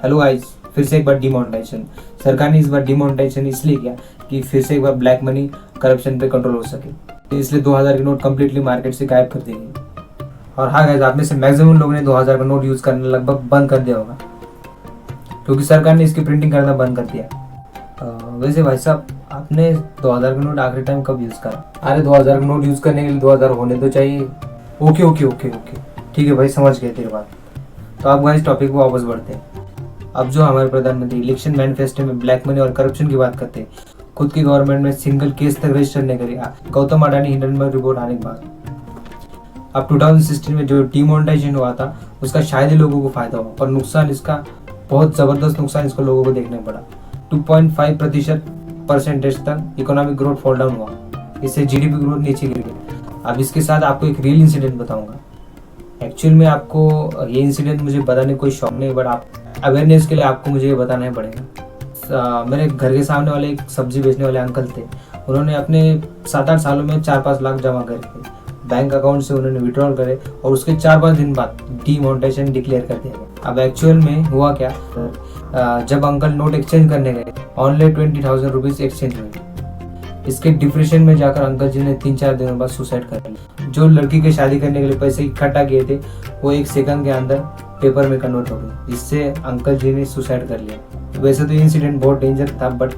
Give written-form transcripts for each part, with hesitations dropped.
Hello guys, फिर से एक बार डिमोनेटाइजेशन। सरकार ने इस बार डिमोनेटाइजेशन इसलिए किया कि फिर से एक बार ब्लैक मनी करप्शन पे कंट्रोल हो सके, इसलिए 2000 के नोट कम्प्लीटली मार्केट से गायब कर देंगे। और हाँ गाइस, आप में से मैक्सिमम लोगों ने 2000 का नोट यूज करना लगभग बंद कर दिया होगा, क्योंकि सरकार ने इसकी प्रिंटिंग करना बंद कर दिया। वैसे भाई साहब, आपने 2000 का नोट आखिरी टाइम कब यूज करा? अरे 2000 का नोट यूज करने के लिए 2000 होने तो चाहिए। ओके ओके ओके ओके, ठीक है भाई, समझ गए तेरी बात। तो आप गाइस टॉपिक को वापस बढ़ते हैं। अब जो हमारे प्रधानमंत्री इलेक्शन मैनिफेस्टो में ब्लैक मनी और करप्शन की बात करते हैं, खुद की गवर्नमेंट में सिंगल केस तक रजिस्टर नहीं करी गौतम अडानी हिंडनबर्ग रिपोर्ट आने के बाद। अब 2016 में जो डिमोनेटाइजेशन हुआ था उसका शायद ही लोगों को फायदा हुआ, पर नुकसान इसका बहुत जबरदस्त नुकसान इसको लोगों को देखने पड़ा। 2.5% तक इकोनॉमिक ग्रोथ फॉल डाउन हुआ, इससे जीडीपी ग्रोथ नीचे गिर गई। अब इसके साथ आपको एक रियल इंसिडेंट बताऊंगा। एक्चुअल में आपको ये इंसिडेंट मुझे बताने कोई शौक नहीं, बट आप अवेयरनेस के लिए आपको मुझे ये बताना ही पड़ेगा। मेरे घर के सामने वाले एक सब्जी बेचने वाले अंकल थे। उन्होंने अपने 7-8 सालों में 4-5 लाख जमा करे थे बैंक अकाउंट से, उन्होंने विड्रॉल करे और उसके 4-5 दिन बाद डिमोनेटाइजेशन डिक्लेयर कर दिया गया। अब एक्चुअल में हुआ क्या, जब अंकल नोट एक्सचेंज करने गए, ऑनलाइन 20,000 रुपीज एक्सचेंज हुए। इसके डिप्रेशन में जाकर अंकल जी ने 3-4 दिनों बाद सुसाइड कर लिया। जो लड़की की शादी करने के लिए पैसे इकट्ठा किए थे वो 1 सेकंड के अंदर पेपर में कन्वर्ट हो गए, इससे अंकल जी ने सुसाइड कर लिया। वैसे तो इंसिडेंट बहुत डेंजर था, बट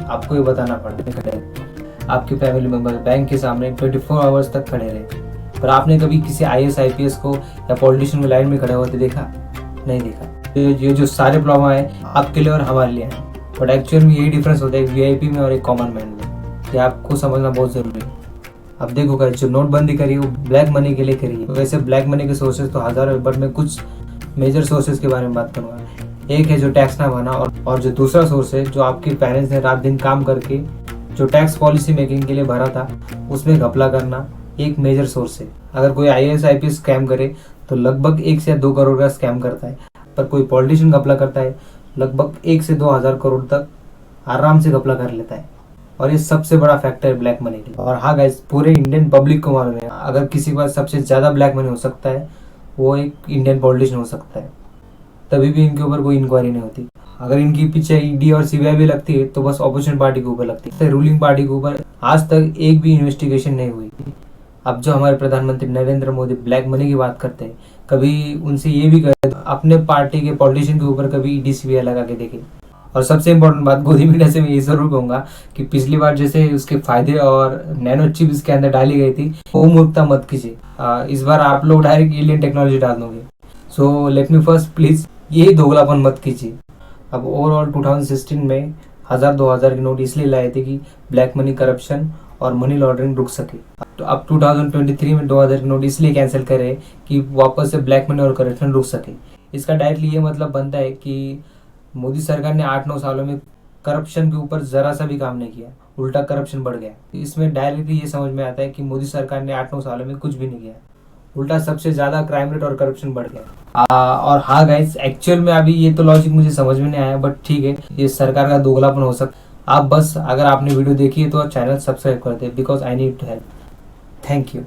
आपको ये बताना पड़ा। आपके फैमिली मेंबर बैंक के सामने 24 आवर्स तक खड़े रहे, पर आपने कभी किसी IAS IPS को या पॉलिटिशियन को लाइन में खड़े होते देखा? नहीं देखा। ये जो सारे प्रॉब्लम है आपके लिए और हमारे लिए है, बट एक्चुअल में यही डिफरेंस होता है एक VIP में और एक कॉमन मैन में। ये आपको समझना बहुत जरूरी है। अब देखो गाइस, जो नोटबंदी करी वो ब्लैक मनी के लिए करी है। वैसे ब्लैक मनी के सोर्सेज तो हजारों है, बट मैं कुछ मेजर सोर्सेज के बारे में बात करूंगा। एक है जो टैक्स ना भरना, और जो दूसरा सोर्स है जो आपके पेरेंट्स ने रात दिन काम करके जो टैक्स पॉलिसी मेकिंग के लिए भरा था उसमें घपला करना, एक मेजर सोर्स है। अगर कोई IAS IPS स्कैम करे तो लगभग 1 से 2 करोड़ का स्कैम करता है, पर कोई पॉलिटिशियन घपला करता है लगभग 1 से 2,000 करोड़ तक आराम से घपला कर लेता है। और ये सबसे बड़ा फैक्टर है ब्लैक मनी के लिए। और हाँ गाइस, पूरे इंडियन पब्लिक को मालूम है, अगर किसी के पास सबसे ज्यादा ब्लैक मनी हो सकता है वो एक इंडियन पॉलिटिशियन हो सकता है। तभी भी इनके ऊपर कोई इंक्वायरी नहीं होती। अगर इनकी पीछे ED और CBI भी लगती है तो बस ऑपोजिशन पार्टी के ऊपर लगती है, रूलिंग पार्टी के ऊपर आज तक एक भी इन्वेस्टिगेशन नहीं हुई। अब जो हमारे प्रधानमंत्री नरेंद्र मोदी ब्लैक मनी की बात करते हैं, कभी उनसे ये भी कहते अपने पार्टी के पॉलिटिशियन के ऊपर कभी ED CBI लगा के देखे। और सबसे इम्पोर्टेंट बात, गोदी मीडिया से मैं ये जरूर कहूंगा कि पिछली बार जैसे उसके फायदे और नैनो चिप इसके अंदर डाली गई थी, वो मूर्खता मत कीजिए। इस बार आप लोग डायरेक्ट एलियन टेक्नोलॉजी डाल दोगे। So let me first please, ये दोगलापन मत कीजिए। अब ओवरऑल 2016 में 1000-2000 के नोट इसलिए लाए थे कि ब्लैक मनी, करप्शन और मनी लॉन्ड्रिंग रुक सके। तो अब 2023 में 2000 के नोट इसलिए कैंसिल करे कि वापस से ब्लैक मनी और करप्शन रुक सके। इसका डायरेक्टली ये मतलब बनता है कि मोदी सरकार ने 8-9 सालों में करप्शन के ऊपर जरा सा भी काम नहीं किया, उल्टा करप्शन बढ़ गया। इसमें डायरेक्टली ये समझ में आता है कि मोदी सरकार ने 8-9 सालों में कुछ भी नहीं किया, उल्टा सबसे ज्यादा क्राइम रेट और करप्शन बढ़ गया। और हाँ गाइस, एक्चुअल में अभी ये तो लॉजिक मुझे समझ में नहीं आया, बट ठीक है, ये सरकार का दोगलापन हो सकता। आप बस अगर आपने वीडियो देखी है तो चैनल सब्सक्राइब कर दे, because I need to help. Thank you.